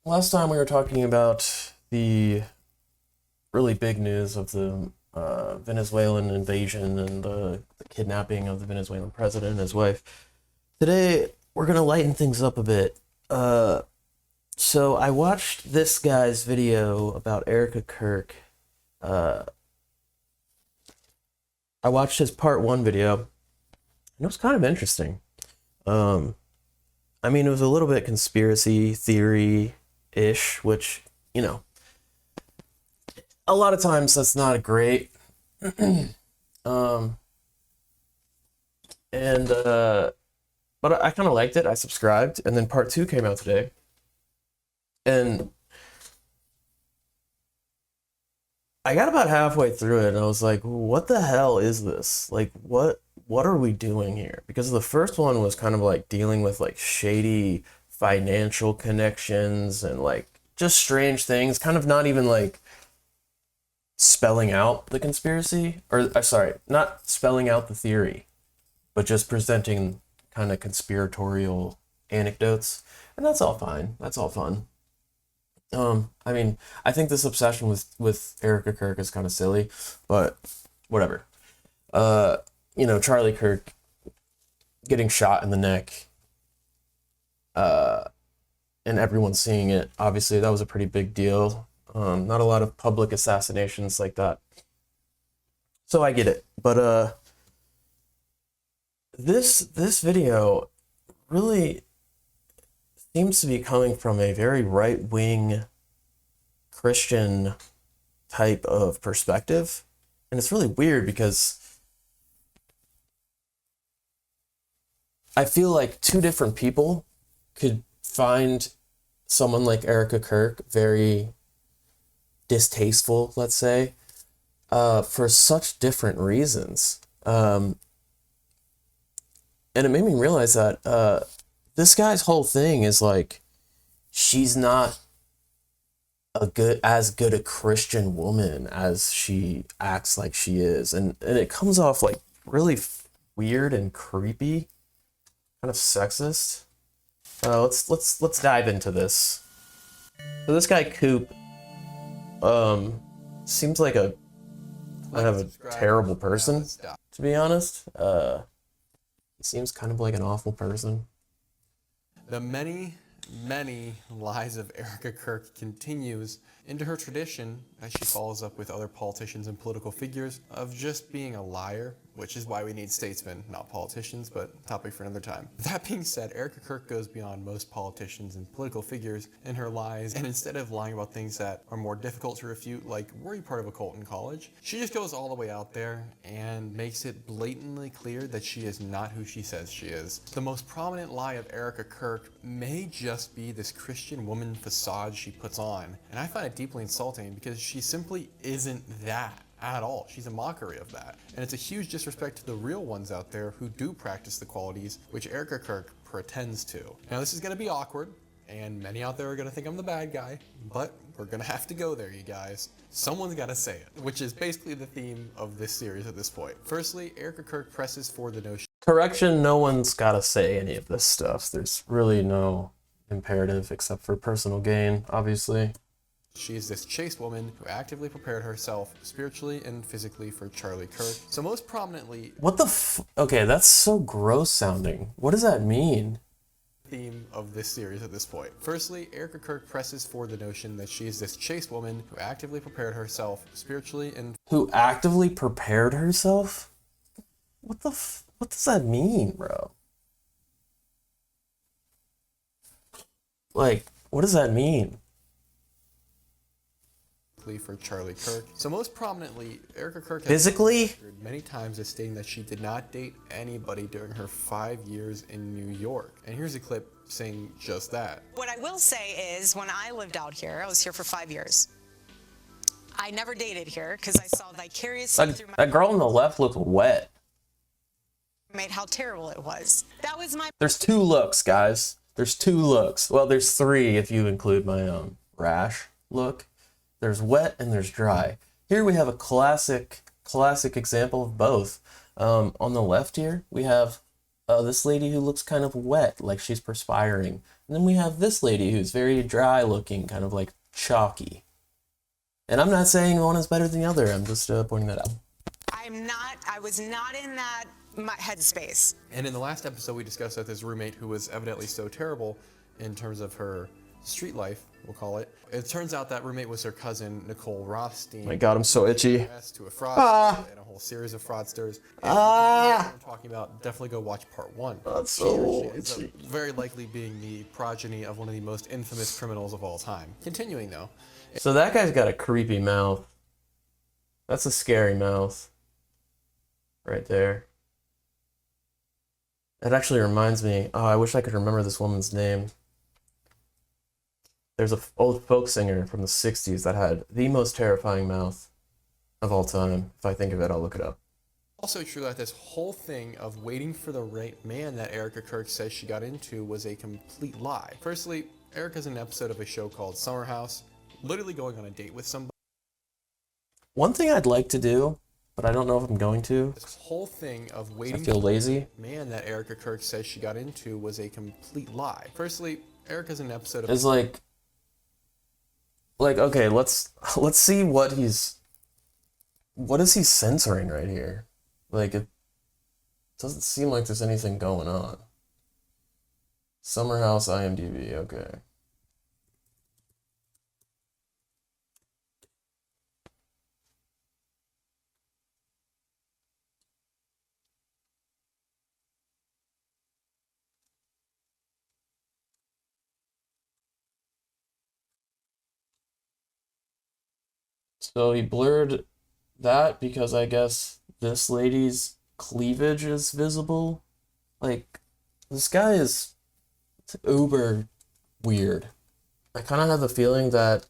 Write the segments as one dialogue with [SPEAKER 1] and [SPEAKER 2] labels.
[SPEAKER 1] Last time we were talking about the really big news of the Venezuelan invasion and the kidnapping of the Venezuelan president and his wife. Today, we're going to lighten things up a bit. So I watched this guy's video about Erika Kirk. Uh, I watched his part one video, and it was kind of interesting. Um, I mean, it was a little bit conspiracy theory ish, which, you know, a lot of times that's not great. um, and but I kind of liked it. I subscribed, and then part two came out today, and I got about halfway through it, and I was like, "What the hell is this? Like, what are we doing here?" Because the first one was kind of like dealing with like shady financial connections and like just strange things, kind of not even like spelling out the conspiracy, or sorry, not spelling out the theory, but just presenting kind of conspiratorial anecdotes, and that's all fine. That's all fun. I mean, I think this obsession with Erika Kirk is kind of silly, but whatever. Uh, Charlie Kirk getting shot in the neck, uh, and everyone seeing it. Obviously, that was a pretty big deal. Not a lot of public assassinations like that, so I get it. But this video really seems to be coming from a very right wing Christian type of perspective, and it's really weird because I feel like two different people could find someone like Erika Kirk very distasteful, let's say, for such different reasons. And it made me realize that this guy's whole thing is like she's not as good a Christian woman as she acts like she is, and it comes off like really weird and creepy, kind of sexist. Let's dive into this. So this guy Coop seems like a kind of a terrible person, to be honest. He seems kind of like an awful person.
[SPEAKER 2] The many lies of Erika Kirk continues into her tradition as she follows up with other politicians and political figures of just being a liar, which is why we need statesmen, not politicians, but topic for another time. That being said, Erika Kirk goes beyond most politicians and political figures in her lies, and instead of lying about things that are more difficult to refute, like were you part of a cult in college, she just goes all the way out there and makes it blatantly clear that she is not who she says she is. The most prominent lie of Erika Kirk may just be this Christian woman facade she puts on, and I find it deeply insulting because she simply isn't that at all. She's a mockery of that. And it's a huge disrespect to the real ones out there who do practice the qualities which Erika Kirk pretends to. Now this is going to be awkward, and many out there are going to think I'm the bad guy, but we're going to have to go there, you guys. Someone's got to say it, which is basically the theme of this series at this point. Firstly, Erika Kirk presses for the notion.
[SPEAKER 1] Correction, no one's got to say any of this stuff. There's really no imperative except for personal gain, obviously.
[SPEAKER 2] She is this chaste woman who actively prepared herself spiritually and physically for Charlie Kirk. So most prominently,
[SPEAKER 1] What the Okay, that's so gross sounding. What does that mean?
[SPEAKER 2] theme of this series at this point. Firstly, Erika Kirk presses forward the notion that she is this chaste woman who actively prepared herself spiritually and
[SPEAKER 1] Who actively prepared herself? What does that mean, bro? Like, what does that mean?
[SPEAKER 2] for Charlie Kirk. So most prominently, Erika Kirk has
[SPEAKER 1] Physically?
[SPEAKER 2] many times as stating that she did not date anybody during her 5 years in New York. And here's a clip saying just that.
[SPEAKER 3] What I will say is when I lived out here, I was here for 5 years. I never dated here because I saw vicariously through
[SPEAKER 1] That girl on the left looked wet.
[SPEAKER 3] made how terrible it was. That was my
[SPEAKER 1] There's two looks, guys. There's two looks. Well, there's three if you include my rash look. There's wet and there's dry. Here we have a classic example of both. On the left here, we have this lady who looks kind of wet, like she's perspiring. And then we have this lady who's very dry looking, kind of like chalky. And I'm not saying one is better than the other. I'm just pointing that out.
[SPEAKER 3] I was not in that headspace.
[SPEAKER 2] And in the last episode, we discussed that this roommate who was evidently so terrible in terms of her street life, we'll call it. It turns out that roommate was her cousin, Nicole Rothstein.
[SPEAKER 1] My God, I'm so itchy.
[SPEAKER 2] To a fraudster and a whole series of fraudsters. And I'm talking about, definitely go watch part 1.
[SPEAKER 1] That's so
[SPEAKER 2] itchy. Very likely being the progeny of one of the most infamous criminals of all time. Continuing though.
[SPEAKER 1] So that guy's got a creepy mouth. That's a scary mouth. Right there. It actually reminds me, I wish I could remember this woman's name. There's an old folk singer from the 60s that had the most terrifying mouth of all time. If I think of it, I'll look it up.
[SPEAKER 2] Also true that this whole thing of waiting for the right man that Erika Kirk says she got into was a complete lie. Firstly, Erika's in an episode of a show called Summer House, literally going on a date with somebody.
[SPEAKER 1] One thing I'd like to do, but I don't know if I'm going to.
[SPEAKER 2] This whole thing of waiting
[SPEAKER 1] I feel lazy.
[SPEAKER 2] for the man that Erika Kirk says she got into was a complete lie. Firstly, Erika's in an episode of...
[SPEAKER 1] It's like okay, let's see what is he censoring right here? Like, it doesn't seem like there's anything going on. Summer House IMDb, okay. So he blurred that because I guess this lady's cleavage is visible. Like, this guy is uber weird. I kind of have the feeling that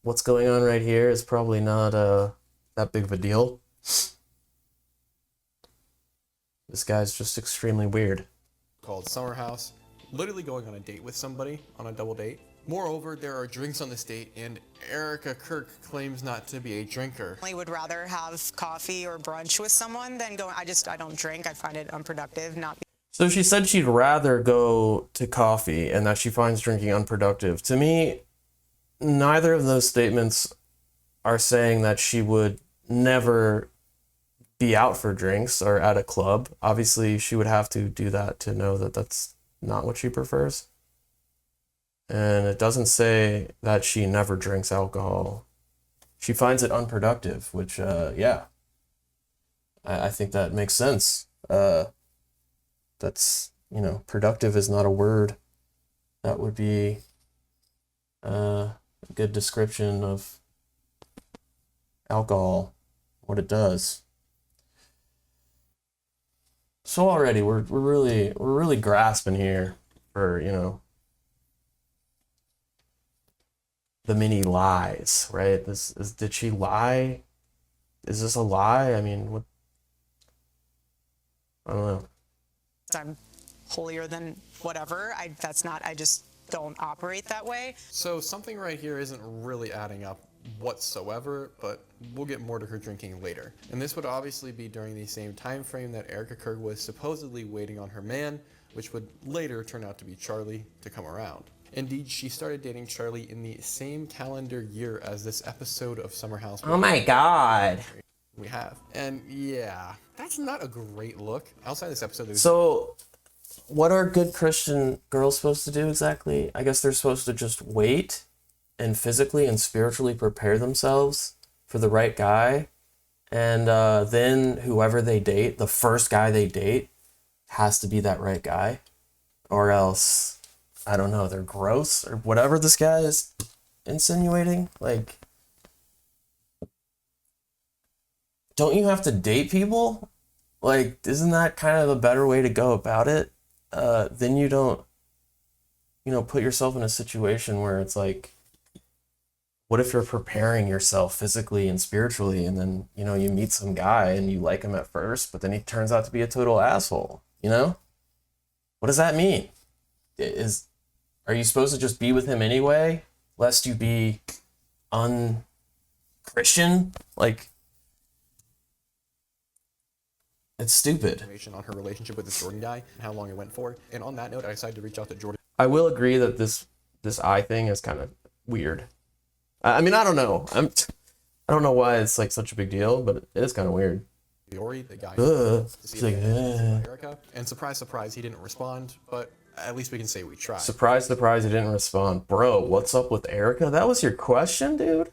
[SPEAKER 1] what's going on right here is probably not that big of a deal. This guy's just extremely weird.
[SPEAKER 2] Called Summer House, literally going on a date with somebody, on a double date. Moreover, there are drinks on this date, and Erika Kirk claims not to be a drinker.
[SPEAKER 3] I would rather have coffee or brunch with someone than go. I don't drink. I find it unproductive.
[SPEAKER 1] So she said she'd rather go to coffee and that she finds drinking unproductive. To me, neither of those statements are saying that she would never be out for drinks or at a club. Obviously, she would have to do that to know that that's not what she prefers. And it doesn't say that she never drinks alcohol. She finds it unproductive, which, yeah. I think that makes sense. That's, productive is not a word. That would be a good description of alcohol, what it does. So already we're really grasping here for, the many lies, right? Did she lie? Is this a lie? I mean, what? I don't know.
[SPEAKER 3] I'm holier than whatever. I just don't operate that way.
[SPEAKER 2] So something right here isn't really adding up whatsoever, but we'll get more to her drinking later. And this would obviously be during the same time frame that Erika Kirk was supposedly waiting on her man, which would later turn out to be Charlie, to come around. Indeed, she started dating Charlie in the same calendar year as this episode of Summer House.
[SPEAKER 1] Oh my God.
[SPEAKER 2] We have. And yeah, that's not a great look. Outside this episode,
[SPEAKER 1] So, what are good Christian girls supposed to do exactly? I guess they're supposed to just wait and physically and spiritually prepare themselves for the right guy. And then whoever they date, the first guy they date, has to be that right guy. Or else, I don't know, they're gross or whatever this guy is insinuating. Like, don't you have to date people? Like, isn't that kind of a better way to go about it? Then you don't, put yourself in a situation where it's like, what if you're preparing yourself physically and spiritually and then, you meet some guy and you like him at first, but then he turns out to be a total asshole, What does that mean? Are you supposed to just be with him anyway, lest you be un-Christian? Like, it's stupid.
[SPEAKER 2] information on her relationship with this Jordan guy and how long it went for. And on that note, I decided to reach out to Jordan.
[SPEAKER 1] I will agree that this eye thing is kind of weird. I mean, I don't know. I don't know why it's like such a big deal, but it is kind of weird.
[SPEAKER 2] Fiore, the guy
[SPEAKER 1] Ugh.
[SPEAKER 2] to see
[SPEAKER 1] It's like,
[SPEAKER 2] Erica. And surprise, surprise, he didn't respond, but at least we can say we tried.
[SPEAKER 1] surprise, surprise, he didn't respond. Bro, what's up with Erica? That was your question, dude?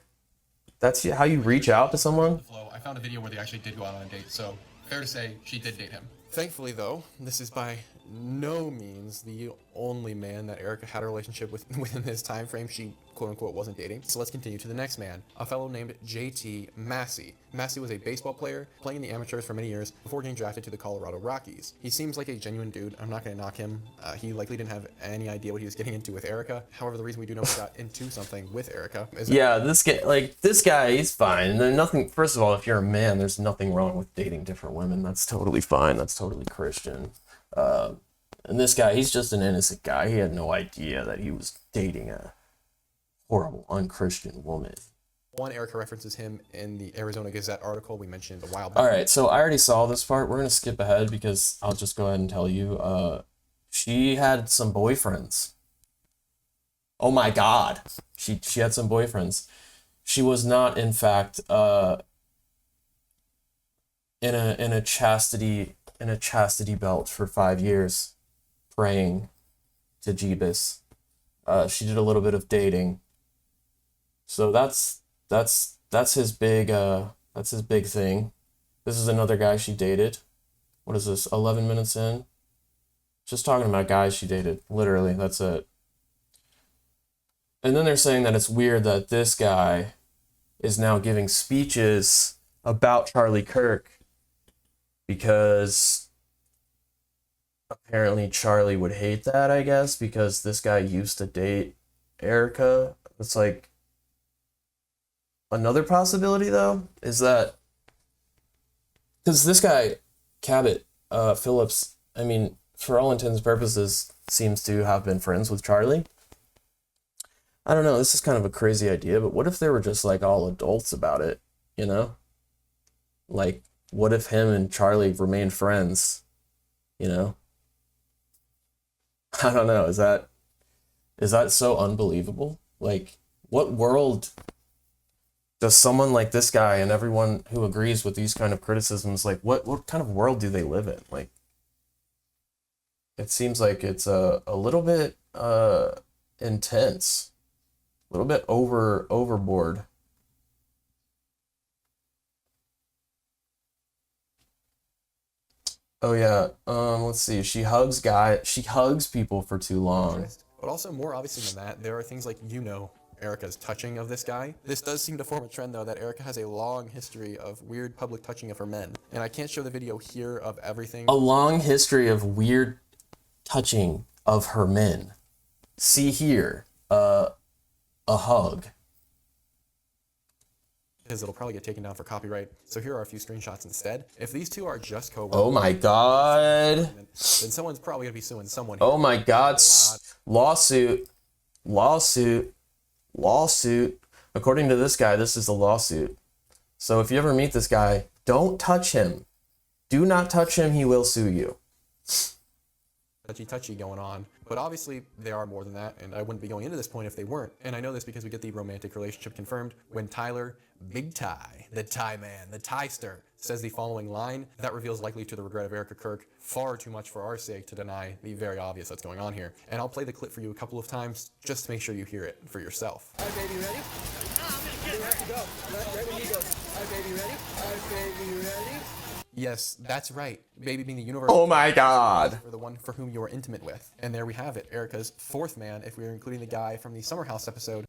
[SPEAKER 1] That's how you reach out to someone?
[SPEAKER 2] I found a video where they actually did go out on a date, so fair to say she did date him. Thankfully, though, this is by no means the only man that Erica had a relationship with within this time frame she quote-unquote wasn't dating. So let's continue to the next man, a fellow named JT Massey. Massey was a baseball player playing in the amateurs for many years before getting drafted to the Colorado Rockies. He seems like a genuine dude. I'm not going to knock him. He likely didn't have any idea what he was getting into with Erica. However, the reason we do know he got into something with Erica is
[SPEAKER 1] Yeah, this guy, he's fine. There's nothing, first of all, if you're a man, there's nothing wrong with dating different women. That's totally fine. That's totally Christian. And this guy, he's just an innocent guy. He had no idea that he was dating a horrible, unchristian woman.
[SPEAKER 2] one. Erica references him in the Arizona Gazette article we mentioned a while back.
[SPEAKER 1] All right, so I already saw this part. We're going to skip ahead because I'll just go ahead and tell you. She had some boyfriends. Oh my God. She had some boyfriends. She was not, in fact, in a chastity belt for 5 years, praying to Jeebus. She did a little bit of dating. So that's his big thing. This is another guy she dated. What is this? 11 minutes in. Just talking about guys she dated. Literally, that's it. And then they're saying that it's weird that this guy is now giving speeches about Charlie Kirk because apparently Charlie would hate that, I guess, because this guy used to date Erica. It's like another possibility, though, is that because this guy, Cabot Phillips, I mean, for all intents and purposes, seems to have been friends with Charlie. I don't know, this is kind of a crazy idea, but what if they were just like all adults about it, you know? Like, what if him and Charlie remained friends, you know? I don't know, is that so unbelievable? Like, what world does someone like this guy and everyone who agrees with these kind of criticisms, like, what kind of world do they live in? Like, it seems like it's a little bit intense. A little bit overboard. Oh yeah. Let's see. She hugs people for too long.
[SPEAKER 2] But also, more obviously than that, there are things like, Erica's touching of this guy. This does seem to form a trend, though, that Erica has a long history of weird public touching of her men. And I can't show the video here of everything.
[SPEAKER 1] A long history of weird touching of her men. See here. A hug.
[SPEAKER 2] Because it'll probably get taken down for copyright. So here are a few screenshots instead. If these two are just co-workers,
[SPEAKER 1] Oh my God.
[SPEAKER 2] then someone's probably going to be suing someone here.
[SPEAKER 1] Oh my God. Lawsuit. According to this guy, this is a lawsuit. So if you ever meet this guy, don't touch him. Do not touch him. He will sue you.
[SPEAKER 2] Touchy going on, but obviously they are more than that, and I wouldn't be going into this point if they weren't. And I know this because we get the romantic relationship confirmed when Tyler, Big Ty, the Ty man, the Tyster, says the following line that reveals, likely to the regret of Erika Kirk, far too much for our sake to deny the very obvious that's going on here. And I'll play the clip for you a couple of times just to make sure you hear it for yourself.
[SPEAKER 4] All right, baby, ready? You have to go. Right when he goes. All right, baby, ready? All right, baby, ready?
[SPEAKER 2] Yes, that's right. Baby being the universe.
[SPEAKER 1] Oh my God.
[SPEAKER 2] For the one for whom you are intimate with. And there we have it, Erica's fourth man, if we are including the guy from the Summer House episode.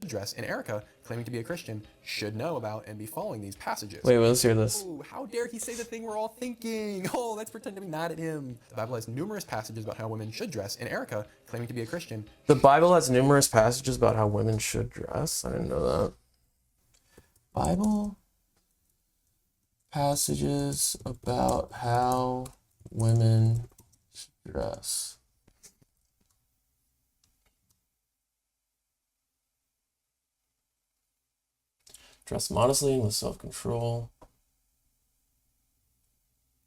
[SPEAKER 2] Dress, and Erica, claiming to be a Christian, should know about and be following these passages.
[SPEAKER 1] Wait, let's hear this.
[SPEAKER 2] Oh, how dare he say the thing we're all thinking? Oh, let's pretend to be mad at him. The Bible has numerous passages about how women should dress, and Erica, claiming to be a Christian.
[SPEAKER 1] The Bible has numerous passages about how women should dress. I didn't know that. Bible passages about how women should dress. Dress modestly and with self-control.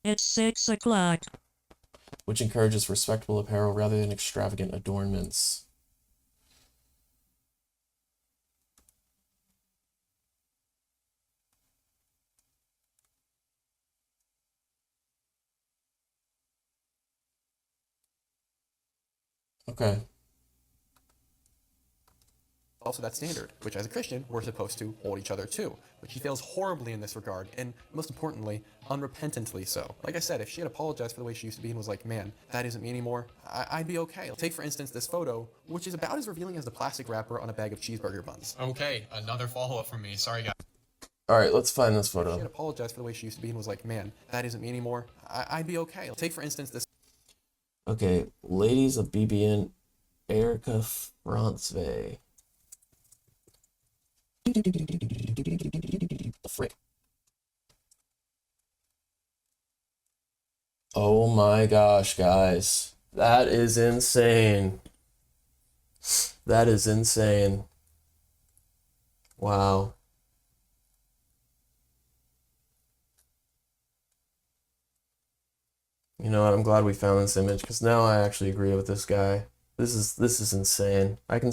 [SPEAKER 5] It's 6 o'clock.
[SPEAKER 1] which encourages respectable apparel rather than extravagant adornments. Okay.
[SPEAKER 2] Also that standard, which as a Christian, we're supposed to hold each other to, but she fails horribly in this regard, and most importantly, unrepentantly so. Like I said, if she had apologized for the way she used to be and was like, man, that isn't me anymore, I'd be okay. Take for instance this photo, which is about as revealing as the plastic wrapper on a bag of cheeseburger buns. Okay, another follow-up from me, sorry guys.
[SPEAKER 1] Alright, let's find this
[SPEAKER 2] If she
[SPEAKER 1] photo.
[SPEAKER 2] had apologized for the way she used to be and was like, man, that isn't me anymore, I'd be okay. Take for instance this.
[SPEAKER 1] Okay, ladies of BBN, Erika Francve. The frick. Oh my gosh, guys. That is insane. That is insane. Wow. You know what? I'm glad we found this image because now I actually agree with this guy. This is insane. I can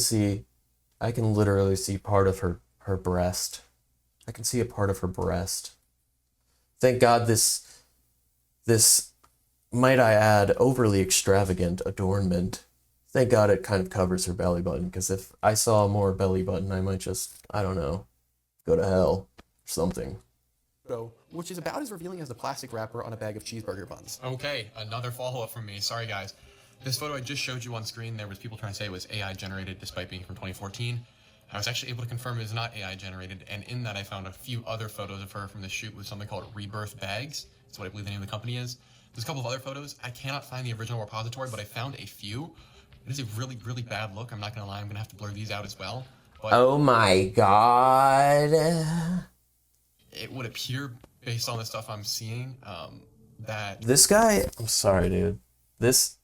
[SPEAKER 1] literally see part of her breast. I can see a part of her breast. Thank God this, might I add, overly extravagant adornment. Thank God it kind of covers her belly button, because if I saw more belly button, I might just, I don't know, go to hell or something.
[SPEAKER 2] Which is about as revealing as the plastic wrapper on a bag of cheeseburger buns. Okay, another follow-up from me. Sorry guys. This photo I just showed you on screen, there was people trying to say it was AI generated despite being from 2014. I was actually able to confirm it is not AI generated, and in that I found a few other photos of her from the shoot with something called Rebirth Bags. That's what I believe the name of the company is. There's a couple of other photos. I cannot find the original repository, but I found a few. It is a really, really bad look. I'm not gonna lie, I'm gonna have to blur these out as well. But
[SPEAKER 1] oh my God.
[SPEAKER 2] it would appear, based on the stuff I'm seeing, that
[SPEAKER 1] This guy, I'm sorry, dude. This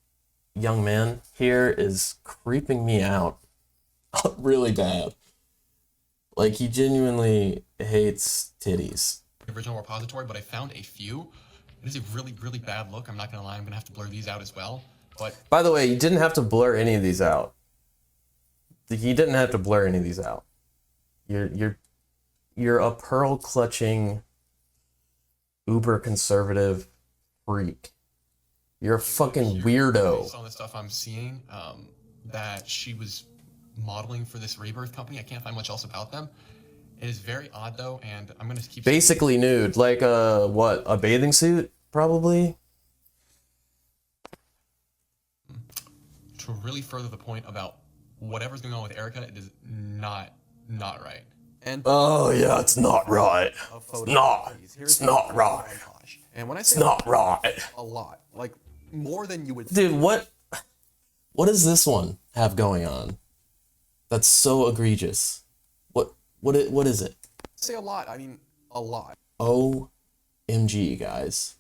[SPEAKER 1] young man here is creeping me out really bad. Like, he genuinely hates titties.
[SPEAKER 2] the original repository, but I found a few. It is a really, really bad look. I'm not gonna lie, I'm gonna have to blur these out as well. But
[SPEAKER 1] By the way, you didn't have to blur any of these out. He didn't have to blur any of these out. You're a pearl clutching, uber conservative freak. You're a fucking weirdo.
[SPEAKER 2] based on the stuff I'm seeing, that she was modeling for this Rebirth company. I can't find much else about them. It is very odd though, and I'm gonna keep
[SPEAKER 1] Basically nude, like a bathing suit, probably.
[SPEAKER 2] to really further the point about whatever's going on with Erika. It is not right. And
[SPEAKER 1] Oh yeah, it's not right. It's not right.
[SPEAKER 2] And when I
[SPEAKER 1] It's
[SPEAKER 2] say
[SPEAKER 1] not right.
[SPEAKER 2] a lot, like more than you would
[SPEAKER 1] Dude, what does this one have going on? That's so egregious. What is it?
[SPEAKER 2] say a lot. I mean, a lot.
[SPEAKER 1] OMG, guys.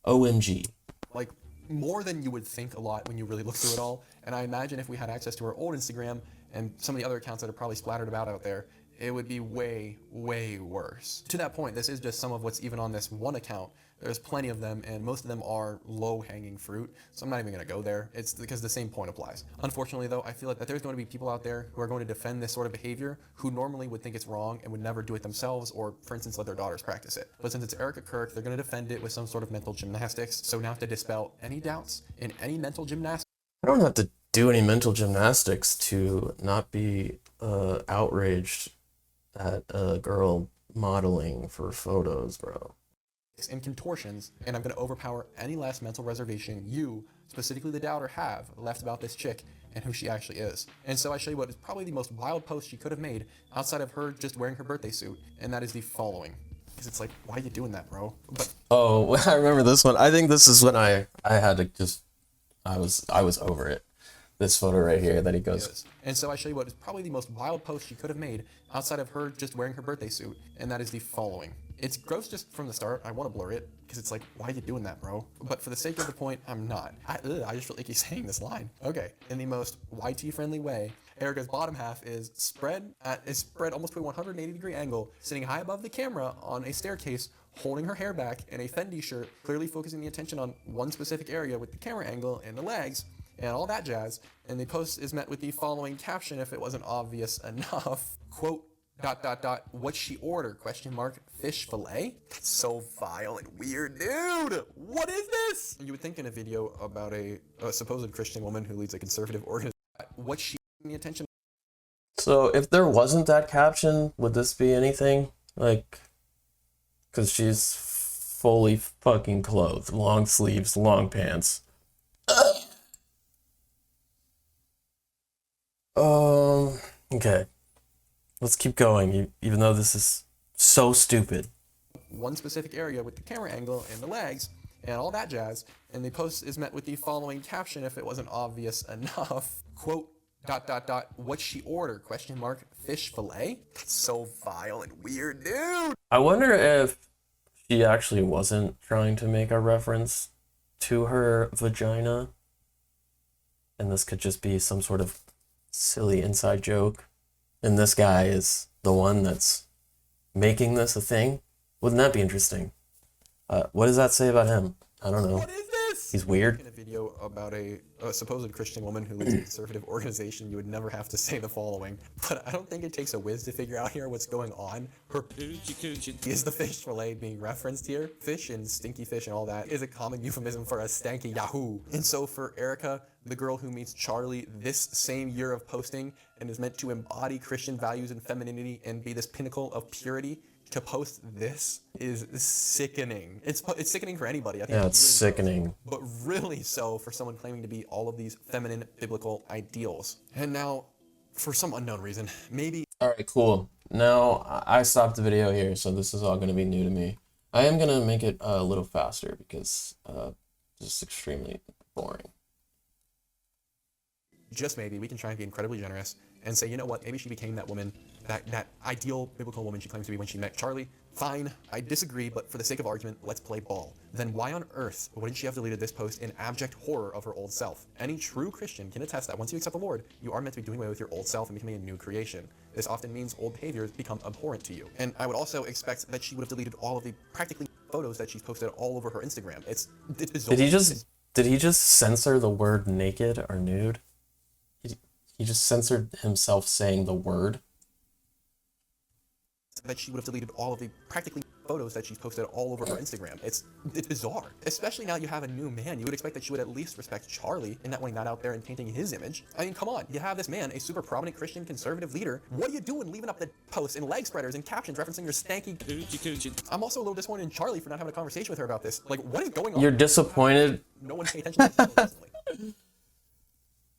[SPEAKER 1] OMG.
[SPEAKER 2] Like more than you would think a lot when you really look through it all. And I imagine if we had access to her old Instagram and some of the other accounts that are probably splattered about out there, it would be way, way worse. To that point, this is just some of what's even on this one account. There's plenty of them, and most of them are low-hanging fruit, so I'm not even gonna go there. It's because the same point applies. Unfortunately though, I feel like that there's going to be people out there who are going to defend this sort of behavior who normally would think it's wrong and would never do it themselves, or for instance, let their daughters practice it. But since it's Erika Kirk, they're gonna defend it with some sort of mental gymnastics, so now to dispel any doubts in any mental gymnastics,
[SPEAKER 1] I don't have to do any mental gymnastics to not be outraged at a girl modeling for photos, bro.
[SPEAKER 2] and contortions, and I'm going to overpower any last mental reservation you, specifically the doubter, have left about this chick and who she actually is. And so I show you what is probably the most wild post she could have made outside of her just wearing her birthday suit, and that is the following. Because it's like, why are you doing that, bro? But
[SPEAKER 1] Oh, I remember this one. I think this is when I had to just I was over it. This photo right here that he goes.
[SPEAKER 2] And so I show you what is probably the most wild post she could have made outside of her just wearing her birthday suit, and that is the following. It's gross just from the start. I want to blur it because it's like, why are you doing that, bro? But for the sake of the point, I'm not. I just feel like he's saying this line. Okay, in the most YT-friendly way, Erika's bottom half is spread almost to a 180-degree angle, sitting high above the camera on a staircase, holding her hair back in a Fendi shirt, clearly focusing the attention on one specific area with the camera angle and the legs and all that jazz. And the post is met with the following caption if it wasn't obvious enough. Quote, ... what'd she order? Question mark, fish fillet? That's so vile and weird, dude! What is this? You would think in a video about a supposed Christian woman who leads a conservative organization, what's she the attention?
[SPEAKER 1] So if there wasn't that caption, would this be anything? Like, because she's fully fucking clothed. Long sleeves, long pants. Okay. Let's keep going, even though this is so stupid.
[SPEAKER 2] One specific area with the camera angle and the legs and all that jazz. And the post is met with the following caption if it wasn't obvious enough. Quote, ... what'd she order? Question mark, fish fillet? That's so vile and weird, dude!
[SPEAKER 1] I wonder if she actually wasn't trying to make a reference to her vagina, and this could just be some sort of silly inside joke, and this guy is the one that's making this a thing. Wouldn't that be interesting? What does that say about him? I don't know.
[SPEAKER 2] What is this?
[SPEAKER 1] He's weird.
[SPEAKER 2] In a video about a supposed Christian woman who leads a conservative organization, you would never have to say the following. But I don't think it takes a whiz to figure out here what's going on. Her is the fish fillet being referenced here. Fish and stinky fish and all that is a common euphemism for a stanky yahoo. And so for Erika, the girl who meets Charlie this same year of posting and is meant to embody Christian values and femininity and be this pinnacle of purity, to post this is sickening. It's sickening for anybody. I think
[SPEAKER 1] Yeah, it's sickening.
[SPEAKER 2] but really so for someone claiming to be all of these feminine biblical ideals. And now, for some unknown reason, maybe...
[SPEAKER 1] Alright, cool. Now, I stopped the video here, so this is all going to be new to me. I am going to make it a little faster because this is extremely boring.
[SPEAKER 2] just maybe, we can try and be incredibly generous and say, you know what, maybe she became that woman, that ideal biblical woman she claims to be when she met Charlie. Fine, I disagree, but for the sake of argument, let's play ball. Then why on earth wouldn't she have deleted this post in abject horror of her old self? Any true Christian can attest that once you accept the Lord, you are meant to be doing away with your old self and becoming a new creation. This often means old behaviors become abhorrent to you. And I would also expect that she would have deleted all of the practically photos that she's posted all over her Instagram. It's bizarre.
[SPEAKER 1] Did he just censor the word naked or nude? He just censored himself saying the word.
[SPEAKER 2] That she would have deleted all of the practically photos that she's posted all over her Instagram. It's bizarre. Especially now you have a new man. You would expect that she would at least respect Charlie and not wanting that out there and painting his image. I mean, come on. You have this man, a super prominent Christian conservative leader. What are you doing leaving up the posts and leg spreaders and captions referencing your stanky coochie? I'm also a little disappointed in Charlie for not having a conversation with her about this. Like, what is going on?
[SPEAKER 1] You're disappointed?
[SPEAKER 2] No one's paying attention to this recently.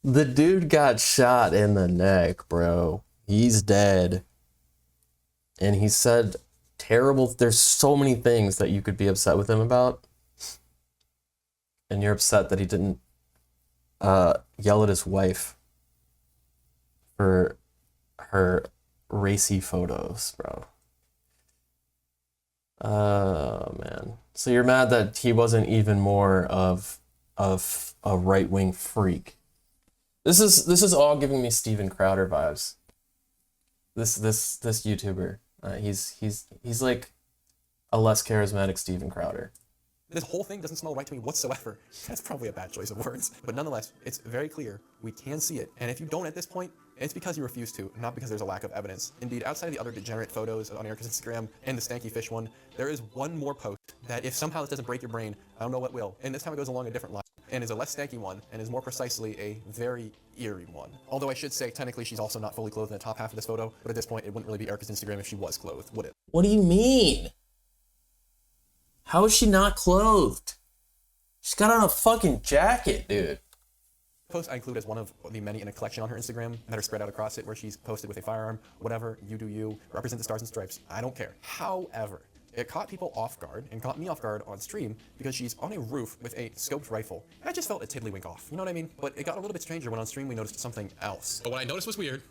[SPEAKER 1] The dude got shot in the neck, bro. He's dead. And he said terrible... There's so many things that you could be upset with him about. And you're upset that he didn't yell at his wife for her racy photos, bro. Oh, man. So you're mad that he wasn't even more of a right-wing freak. This is all giving me Steven Crowder vibes. This YouTuber, he's like a less charismatic Steven Crowder.
[SPEAKER 2] This whole thing doesn't smell right to me whatsoever. That's probably a bad choice of words. But nonetheless, it's very clear. We can see it. And if you don't at this point, it's because you refuse to, not because there's a lack of evidence. Indeed, outside of the other degenerate photos on Erika's Instagram and the stanky fish one, there is one more post that if somehow this doesn't break your brain, I don't know what will. And this time it goes along a different line and is a less stanky one and is more precisely a very eerie one. Although I should say, technically, she's also not fully clothed in the top half of this photo, but at this point, it wouldn't really be Erika's Instagram if she was clothed, would it?
[SPEAKER 1] What do you mean? How is she not clothed? She's got on a fucking jacket, dude.
[SPEAKER 2] Post I include as one of the many in a collection on her Instagram that are spread out across it where she's posted with a firearm, whatever, you do you, represent the stars and stripes, I don't care. However, it caught people off guard and caught me off guard on stream because she's on a roof with a scoped rifle. And I just felt a tiddlywink off, you know what I mean? But it got a little bit stranger when on stream we noticed something else. But what I noticed was weird.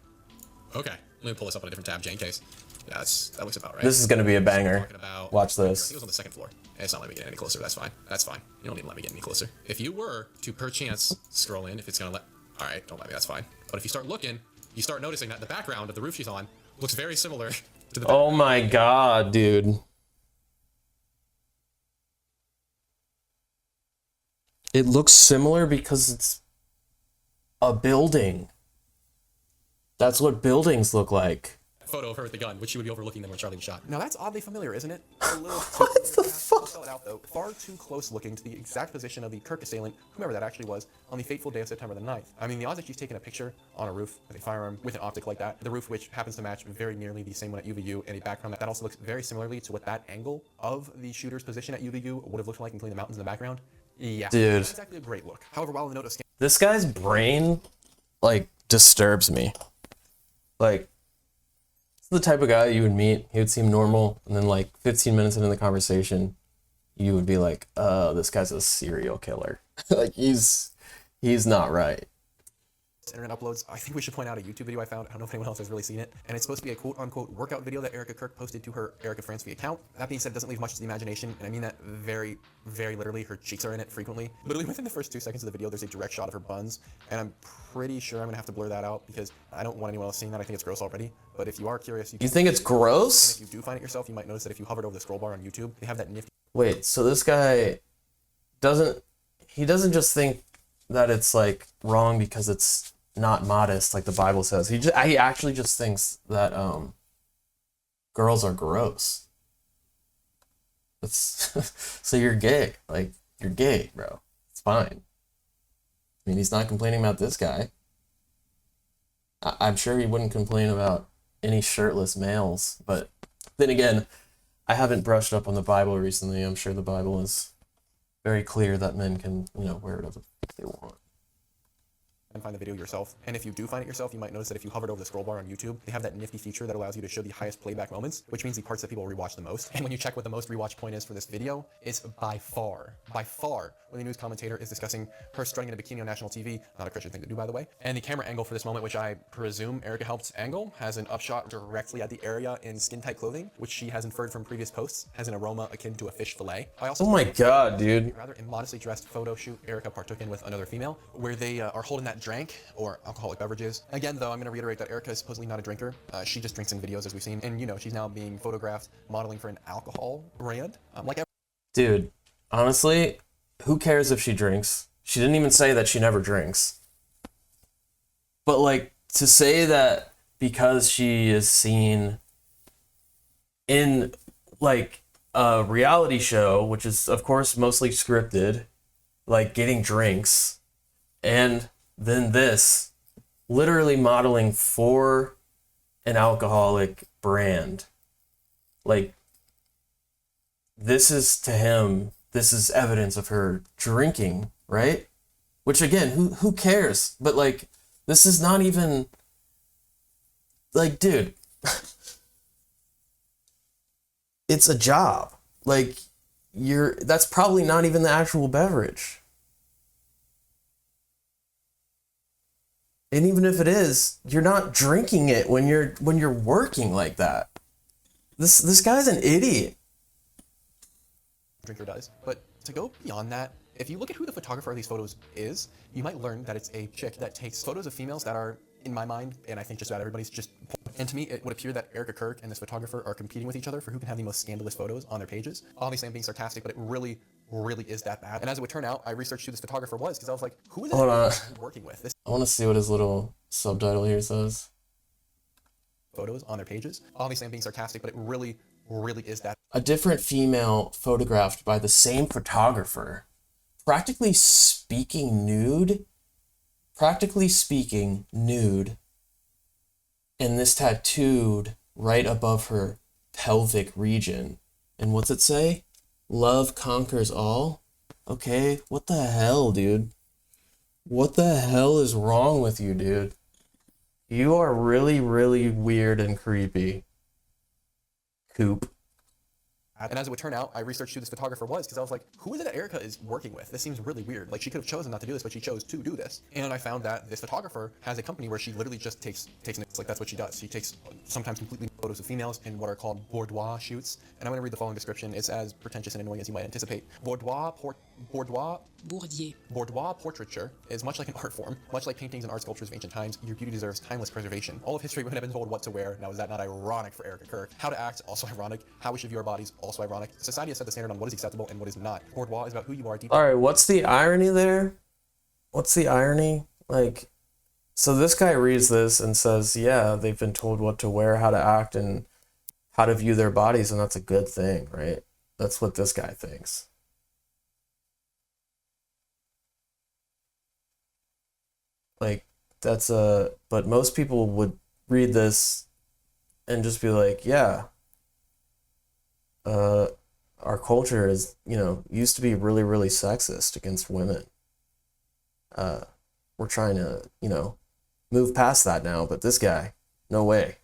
[SPEAKER 2] Okay, let me pull this up on a different tab, J in case. Yeah, that looks about right.
[SPEAKER 1] This is gonna be a banger. Watch
[SPEAKER 2] I
[SPEAKER 1] this.
[SPEAKER 2] think it was on the second floor. It's not letting me get any closer. That's fine. That's fine. You don't even let me get any closer. If you were to perchance scroll in, if it's gonna let... All right, don't let me. That's fine. But if you start looking, you start noticing that the background of the roof she's on looks very similar to the...
[SPEAKER 1] Oh my god, dude. It looks similar because it's a building. That's what buildings look like.
[SPEAKER 2] Photo of her with the gun, which she would be overlooking them when Charlie was shot. Now that's oddly familiar, isn't it?
[SPEAKER 1] What the fuck?
[SPEAKER 2] Spell it out though. Far too close looking to the exact position of the Kirk assailant, whomever that actually was, on the fateful day of September the 9th. I mean, the odds that she's taken a picture on a roof with a firearm with an optic like that, the roof which happens to match very nearly the same one at UVU, and a background that also looks very similarly to what that angle of the shooter's position at UVU would have looked like, including the mountains in the background. Yeah,
[SPEAKER 1] dude,
[SPEAKER 2] not exactly a great look. However, while the note of scan,
[SPEAKER 1] this guy's brain, like, disturbs me. Like, it's the type of guy you would meet, he would seem normal, and then like 15 minutes into the conversation, you would be like, this guy's a serial killer. Like, he's not right.
[SPEAKER 2] internet uploads, I think we should point out a YouTube video I found. I don't know if anyone else has really seen it. And it's supposed to be a quote-unquote workout video that Erika Kirk posted to her Erika Francevy account. That being said, it doesn't leave much to the imagination, and I mean that very, very literally. Her cheeks are in it frequently. Literally within the first 2 seconds of the video, there's a direct shot of her buns, and I'm pretty sure I'm gonna have to blur that out because I don't want anyone else seeing that. I think it's gross already. But if you are curious,
[SPEAKER 1] you think it's gross?
[SPEAKER 2] And if you do find it yourself, you might notice that if you hovered over the scroll bar on YouTube, they have that nifty.
[SPEAKER 1] Wait, so this guy doesn't just think that it's like wrong because it's not modest like the Bible says. He actually just thinks that girls are gross. That's so you're gay. Like, you're gay, bro. It's fine. I mean, he's not complaining about this guy. I'm sure he wouldn't complain about any shirtless males, but then again, I haven't brushed up on the Bible recently. I'm sure the Bible is very clear that men can, wear whatever they want.
[SPEAKER 2] And find the video yourself. And if you do find it yourself, you might notice that if you hovered over the scroll bar on YouTube, they have that nifty feature that allows you to show the highest playback moments, which means the parts that people rewatch the most. And when you check what the most rewatch point is for this video, it's by far, when the news commentator is discussing her strutting in a bikini on national TV, not a Christian thing to do, by the way. And the camera angle for this moment, which I presume Erika helped angle, has an upshot directly at the area in skin-tight clothing, which she has inferred from previous posts, has an aroma akin to a fish fillet.
[SPEAKER 1] Oh my god, dude.
[SPEAKER 2] Rather immodestly dressed photo shoot Erika partook in with another female, where they are holding that drink or alcoholic beverages. Again, though, I'm going to reiterate that Erika is supposedly not a drinker. She just drinks in videos, as we've seen. And, she's now being photographed modeling for an alcohol brand.
[SPEAKER 1] Dude, honestly, who cares if she drinks? She didn't even say that she never drinks. But, like, to say that because she is seen in, like, a reality show, which is, of course, mostly scripted, like, getting drinks, and then this, literally modeling for an alcoholic brand. Like, this is, to him, this is evidence of her drinking, right? Which, again, who cares? But, like, this is not even, like, dude, it's a job. Like, that's probably not even the actual beverage. And even if it is, you're not drinking it when you're working like that. This guy's an idiot.
[SPEAKER 2] Drinker does. But to go beyond that, if you look at who the photographer of these photos is, you might learn that it's a chick that takes photos of females that are, in my mind, and I think just about everybody's, just. And to me, it would appear that Erika Kirk and this photographer are competing with each other for who can have the most scandalous photos on their pages. Obviously, I'm being sarcastic, but it really is that bad. And as it would turn out, I researched who this photographer was because I was like, who is this working with?
[SPEAKER 1] I want to see what his little subtitle here says.
[SPEAKER 2] Photos on their pages. Obviously, I'm being sarcastic, but it really is that.
[SPEAKER 1] A different female photographed by the same photographer, practically speaking nude, and this tattooed right above her pelvic region. And what's it say? Love conquers all? Okay, what the hell, dude? What the hell is wrong with you, dude? You are really, really weird and creepy. Coop.
[SPEAKER 2] And as it would turn out, I researched who this photographer was because I was like, who is it that Erika is working with? This seems really weird. Like, she could have chosen not to do this, but she chose to do this. And I found that this photographer has a company where she literally just takes an like that's what she does. She takes sometimes completely photos of females in what are called boudoir shoots. And I'm going to read the following description. It's as pretentious and annoying as you might anticipate. Boudoir portraiture is much like an art form. Much like paintings and art sculptures of ancient times, your beauty deserves timeless preservation. All of history women have been told what to wear. Now, is that not ironic for Erika Kirk? How to act, also ironic. How we should view our bodies, also ironic. Society has set the standard on what is acceptable and what is not. Boudoir is about who you are deeply.
[SPEAKER 1] All right, what's the irony there? What's the irony? Like, so this guy reads this and says, yeah, they've been told what to wear, how to act, and how to view their bodies, and that's a good thing, right? That's what this guy thinks. Like, but most people would read this and just be like, yeah, our culture is, used to be really, really sexist against women. We're trying to, move past that now, but this guy, no way.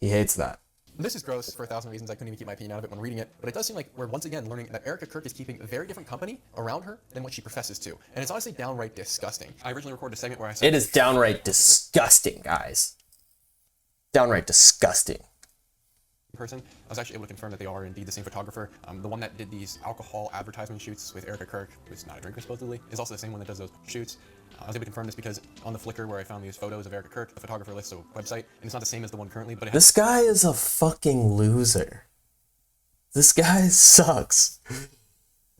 [SPEAKER 1] He hates that.
[SPEAKER 2] This is gross for 1,000 reasons. I couldn't even keep my opinion out of it when reading it, but it does seem like we're once again learning that Erika Kirk is keeping a very different company around her than what she professes to, and it's honestly downright disgusting. I originally recorded a segment where I said
[SPEAKER 1] it is downright disgusting, guys. Downright disgusting.
[SPEAKER 2] Person. I was actually able to confirm that they are indeed the same photographer. The one that did these alcohol advertisement shoots with Erika Kirk, who's not a drinker supposedly, is also the same one that does those shoots. I was able to confirm this because on the Flickr where I found these photos of Erika Kirk, the photographer lists a website, and it's not the same as the one currently, but it has
[SPEAKER 1] this guy is a fucking loser. This guy sucks.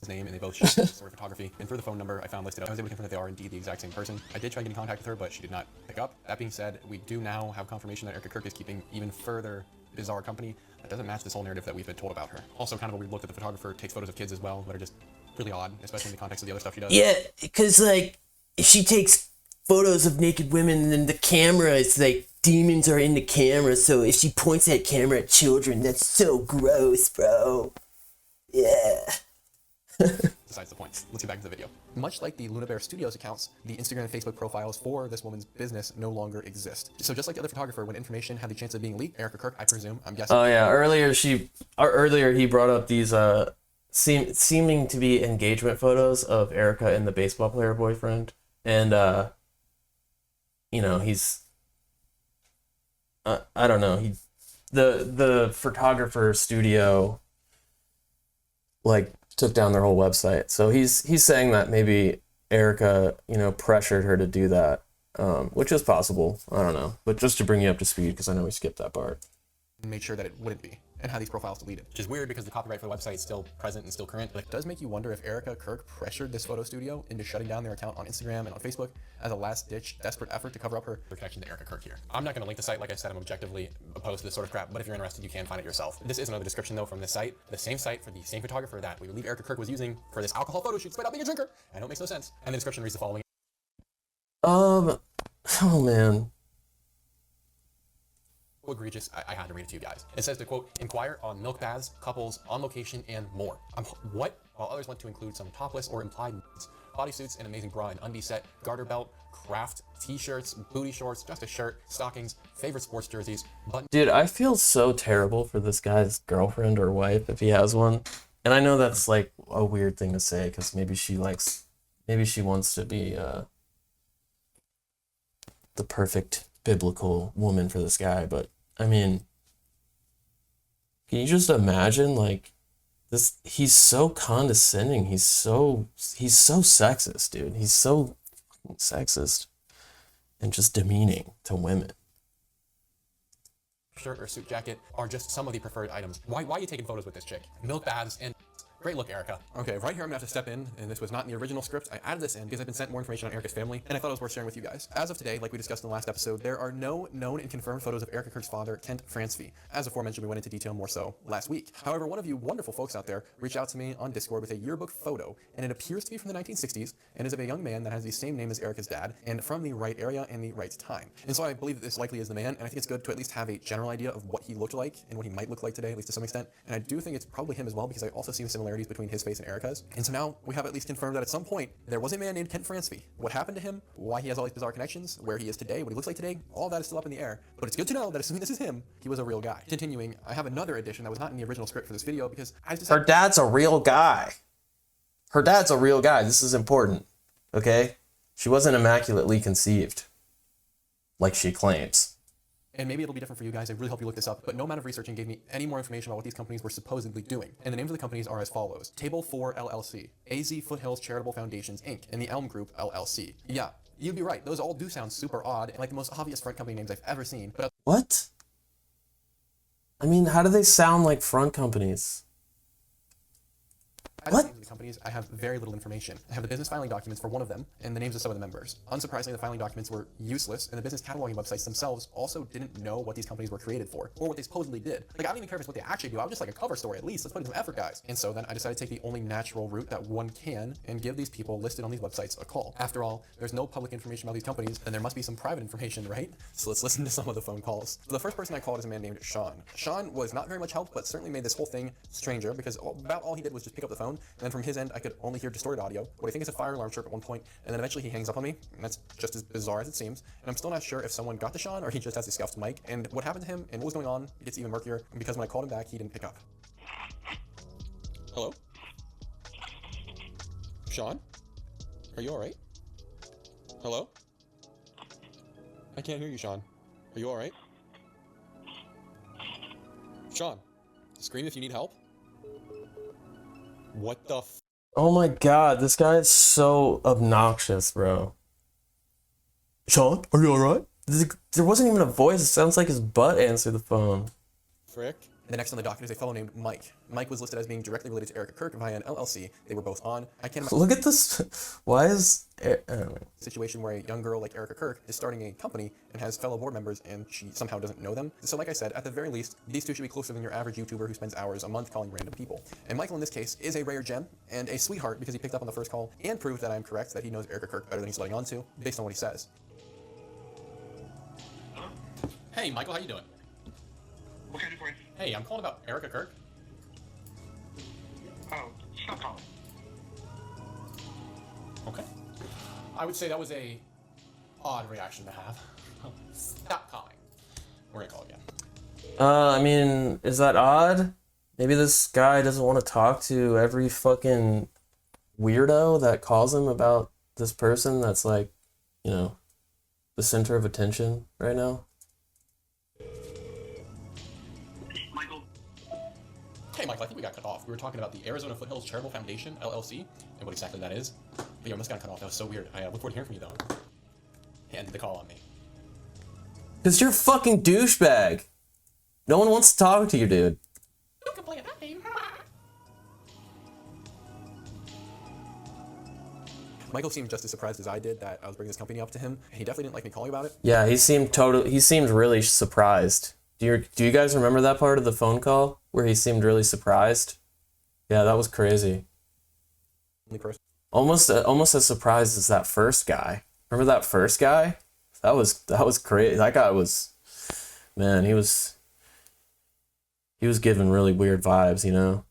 [SPEAKER 2] his name, and they both shoot story photography. And through the phone number I found listed, I was able to confirm that they are indeed the exact same person. I did try to get in contact with her, but she did not pick up. That being said, we do now have confirmation that Erika Kirk is keeping even further bizarre company that doesn't match this whole narrative that we've been told about her. Also, kind of a weird look that the photographer takes photos of kids as well, that are just really odd, especially in the context of the other stuff she does.
[SPEAKER 1] Yeah, because, like, if she takes photos of naked women and the camera is, like, demons are in the camera, so if she points that camera at children, that's so gross, bro. Yeah.
[SPEAKER 2] Besides the point, let's get back to the video. Much like the Luna Bear Studios accounts, the Instagram and Facebook profiles for this woman's business no longer exist. So just like the other photographer, when information had the chance of being leaked, Erika Kirk, I presume, I'm guessing.
[SPEAKER 1] Oh yeah, earlier he brought up these seeming to be engagement photos of Erika and the baseball player boyfriend, and he's I don't know, the photographer studio like took down their whole website. So he's saying that maybe Erika, pressured her to do that, which is possible. I don't know. But just to bring you up to speed, because I know we skipped that part.
[SPEAKER 2] Made sure that it wouldn't be, and had these profiles deleted. Which is weird because the copyright for the website is still present and still current, but it does make you wonder if Erika Kirk pressured this photo studio into shutting down their account on Instagram and on Facebook as a last-ditch, desperate effort to cover up her connection to Erika Kirk here. I'm not going to link the site. Like I said, I'm objectively opposed to this sort of crap, but if you're interested, you can find it yourself. This is another description, though, from this site, the same site for the same photographer that we believe Erika Kirk was using for this alcohol photo shoot despite not being a drinker. I know it makes no sense. And the description reads the following.
[SPEAKER 1] Oh man.
[SPEAKER 2] Egregious, I had to read it to you guys. It says to quote, inquire on milk baths, couples, on location, and more. What? While others want to include some topless or implied nudes, bodysuits, an amazing bra and undie set, garter belt, craft, t-shirts, booty shorts, just a shirt, stockings, favorite sports jerseys, button. Dude,
[SPEAKER 1] I feel so terrible for this guy's girlfriend or wife if he has one. And I know that's like a weird thing to say because maybe she wants to be the perfect biblical woman for this guy, but I mean, can you just imagine like this? He's so condescending. He's so sexist, dude. He's so fucking sexist and just demeaning to women.
[SPEAKER 2] Shirt or suit jacket are just some of the preferred items. Why are you taking photos with this chick? Milk baths and great look, Erika. Okay, right here I'm gonna have to step in, and this was not in the original script. I added this in because I've been sent more information on Erika's family, and I thought it was worth sharing with you guys. As of today, like we discussed in the last episode, there are no known and confirmed photos of Erika Kirk's father, Kent Francevy. As aforementioned, we went into detail more so last week. However, one of you wonderful folks out there reached out to me on Discord with a yearbook photo, and it appears to be from the 1960s, and is of a young man that has the same name as Erika's dad, and from the right area and the right time. And so I believe that this likely is the man, and I think it's good to at least have a general idea of what he looked like, and what he might look like today, at least to some extent. And I do think it's probably him as well, because I also see the similarities between his face and Erika's. And so now we have at least confirmed that at some point there was a man named Kent Francevy. What happened to him, why he has all these bizarre connections, where he is today, what he looks like today, all that is still up in the air. But it's good to know that assuming this is him, he was a real guy. Continuing, I have another addition that was not in the original script for this video because I just
[SPEAKER 1] her dad's a real guy. Her dad's a real guy. This is important, okay? She wasn't immaculately conceived, like she claims.
[SPEAKER 2] And maybe it'll be different for you guys. I really hope you look this up. But no amount of researching gave me any more information about what these companies were supposedly doing. And the names of the companies are as follows. Table 4 LLC, AZ Foothills Charitable Foundations Inc., and the Elm Group LLC. Yeah, you'd be right. Those all do sound super odd and like the most obvious front company names I've ever seen. But
[SPEAKER 1] What? I mean, how do they sound like front companies?
[SPEAKER 2] What? Names of the companies, I have very little information. I have the business filing documents for one of them and the names of some of the members. Unsurprisingly, the filing documents were useless, and the business cataloging websites themselves also didn't know what these companies were created for, or what they supposedly did. Like, I don't even care if it's what they actually do. I would just like a cover story at least. Let's put in some effort, guys. And so then I decided to take the only natural route that one can and give these people listed on these websites a call. After all, there's no public information about these companies, and there must be some private information, right? So let's listen to some of the phone calls. So the first person I called is a man named Sean. Sean was not very much help, but certainly made this whole thing stranger, because about all he did was just pick up the phone, and then from his end, I could only hear distorted audio, what I think is a fire alarm chirp at one point, and then eventually he hangs up on me, and that's just as bizarre as it seems. And I'm still not sure if someone got to Sean or he just has a scuffed mic, and what happened to him and what was going on gets even murkier, because when I called him back, he didn't pick up. Hello? Sean? Are you alright? Hello? I can't hear you, Sean. Are you alright? Sean, scream if you need help. What the f?
[SPEAKER 1] Oh my god, this guy is so obnoxious, bro. Sean, are you alright? There wasn't even a voice. It sounds like his butt answered the phone.
[SPEAKER 2] Frick. The next on the docket is a fellow named Mike. Mike was listed as being directly related to Erika Kirk via an LLC. They were both on. I can't imagine.
[SPEAKER 1] Look at this. Why is... Anyway.
[SPEAKER 2] Situation where a young girl like Erika Kirk is starting a company and has fellow board members and she somehow doesn't know them. So like I said, at the very least, these two should be closer than your average YouTuber who spends hours a month calling random people. And Michael in this case is a rare gem and a sweetheart because he picked up on the first call and proved that I'm correct, that he knows Erika Kirk better than he's letting on to, based on what he says. Hey Michael, how you doing?
[SPEAKER 5] What can I do for you?
[SPEAKER 2] Hey, I'm calling about Erika Kirk.
[SPEAKER 5] Oh, stop calling.
[SPEAKER 2] Okay. I would say that was a odd reaction to have. Stop calling. We're gonna call again.
[SPEAKER 1] I mean, is that odd? Maybe this guy doesn't want to talk to every fucking weirdo that calls him about this person that's like, you know, the center of attention right now.
[SPEAKER 5] Michael.
[SPEAKER 2] Hey Michael, I think we got cut off. We were talking about the Arizona Foothills Charitable Foundation, LLC, and what exactly that is. But yeah, we almost got cut off. That was so weird. I look forward to hearing from you though. He ended the call on me.
[SPEAKER 1] Cause you're a fucking douchebag. No one wants to talk to you, dude.
[SPEAKER 2] You can play that game. Michael seemed just as surprised as I did that I was bringing this company up to him. He definitely didn't like me calling about it.
[SPEAKER 1] Yeah, he seemed really surprised. Do you guys remember that part of the phone call where he seemed really surprised? Yeah, that was crazy. Almost as surprised as that first guy. Remember that first guy? That was crazy. That guy was, man, he was giving really weird vibes, you know?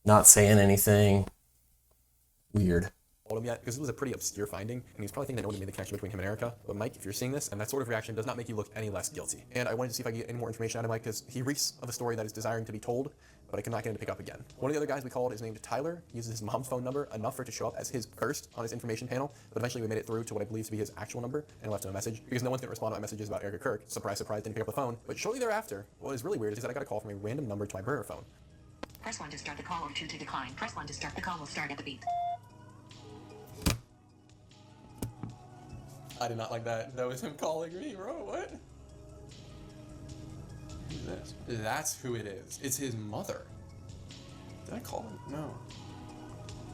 [SPEAKER 1] Not saying anything. Weird.
[SPEAKER 2] Told him yet because it was a pretty obscure finding, and he was probably thinking that no one made the connection between him and Erika. But Mike, if you're seeing this, and that sort of reaction does not make you look any less guilty. And I wanted to see if I could get any more information out of Mike because he reeks of a story that is desiring to be told, but I could not get him to pick up again. One of the other guys we called is named Tyler. He uses his mom's phone number enough for it to show up as his first on his information panel, but eventually we made it through to what I believe to be his actual number and left him a message because no one's going to respond to my messages about Erika Kirk. Surprise, surprise, didn't pick up the phone. But shortly thereafter, what was really weird is that I got a call from a random number to my burner phone.
[SPEAKER 6] Press 1 to start the call or 2 to decline. Press 1 to start the call will start at the beep.
[SPEAKER 2] I did not like that. That was him calling me, bro. What? Who's this? That's who it is. It's his mother. Did I call him? No.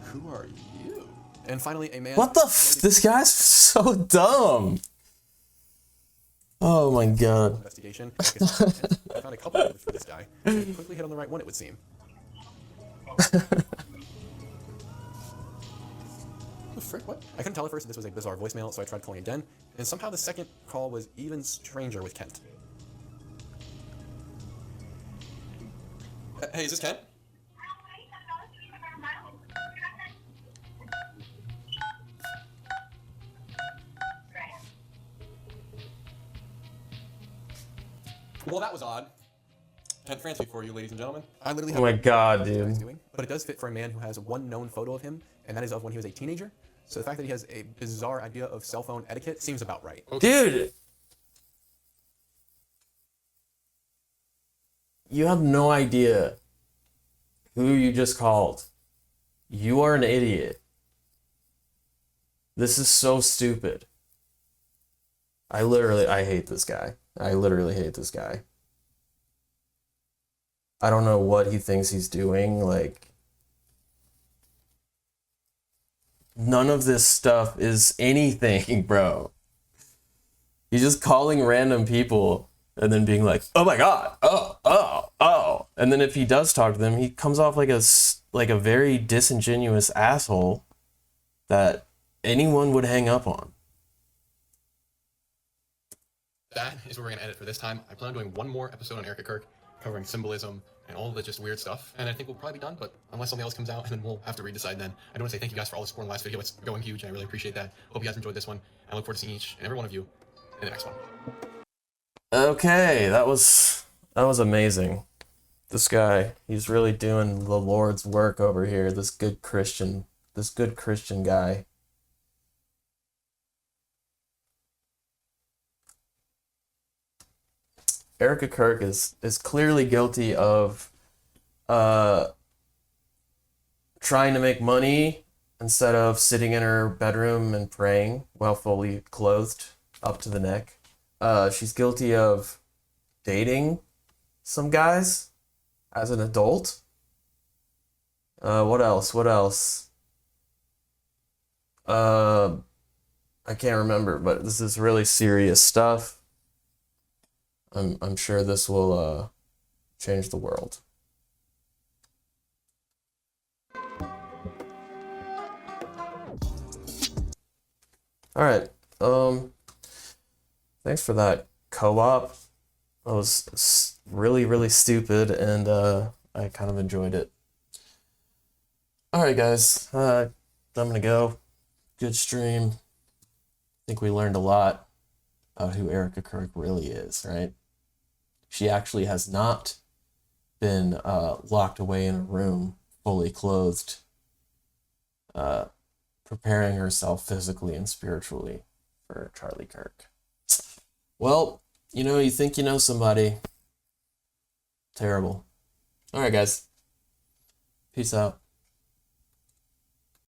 [SPEAKER 2] Who are you? And finally, a man.
[SPEAKER 1] What the this guy's so dumb. Oh my god.
[SPEAKER 2] Investigation. I found a couple of numbers for this guy. He quickly hit on the right one, it would seem. The frick, what? I couldn't tell at first if this was a bizarre voicemail, so I tried calling again, and somehow the second call was even stranger with Kent. Hey, is this Kent? Well, that was odd. Kent Francie for you, ladies and gentlemen. I literally have
[SPEAKER 1] Oh my god,
[SPEAKER 2] what he's
[SPEAKER 1] dude.
[SPEAKER 2] doing, but it does fit for a man who has one known photo of him, and that is of when he was a teenager. So the fact that he has a bizarre idea of cell phone etiquette seems about right.
[SPEAKER 1] Dude. you have no idea who you just called. You are an idiot. This is so stupid. I hate this guy. I literally hate this guy. I don't know what he thinks he's doing. Like, none of this stuff is anything, bro. He's just calling random people and then being like, "Oh my God, oh," and then if he does talk to them, he comes off like a very disingenuous asshole that anyone would hang up on.
[SPEAKER 2] That is where we're gonna end it for this time. I plan on doing one more episode on Erika Kirk, covering symbolism and all the just weird stuff. And I think we'll probably be done, but unless something else comes out, and then we'll have to redecide then. I do want to say thank you guys for all the support in the last video. It's going huge, and I really appreciate that. Hope you guys enjoyed this one. I look forward to seeing each and every one of you in the next one.
[SPEAKER 1] Okay, that was amazing. This guy, he's really doing the Lord's work over here. This good Christian guy. Erika Kirk is clearly guilty of trying to make money instead of sitting in her bedroom and praying while fully clothed up to the neck. She's guilty of dating some guys as an adult. What else? I can't remember, but this is really serious stuff. I'm sure this will change the world. All right. Thanks for that co-op. That was really, really stupid, and I kind of enjoyed it. All right, guys. I'm gonna go. Good stream. I think we learned a lot about who Erika Kirk really is, right? She actually has not been locked away in a room, fully clothed, preparing herself physically and spiritually for Charlie Kirk. Well, you think you know somebody. Terrible. All right, guys. Peace out.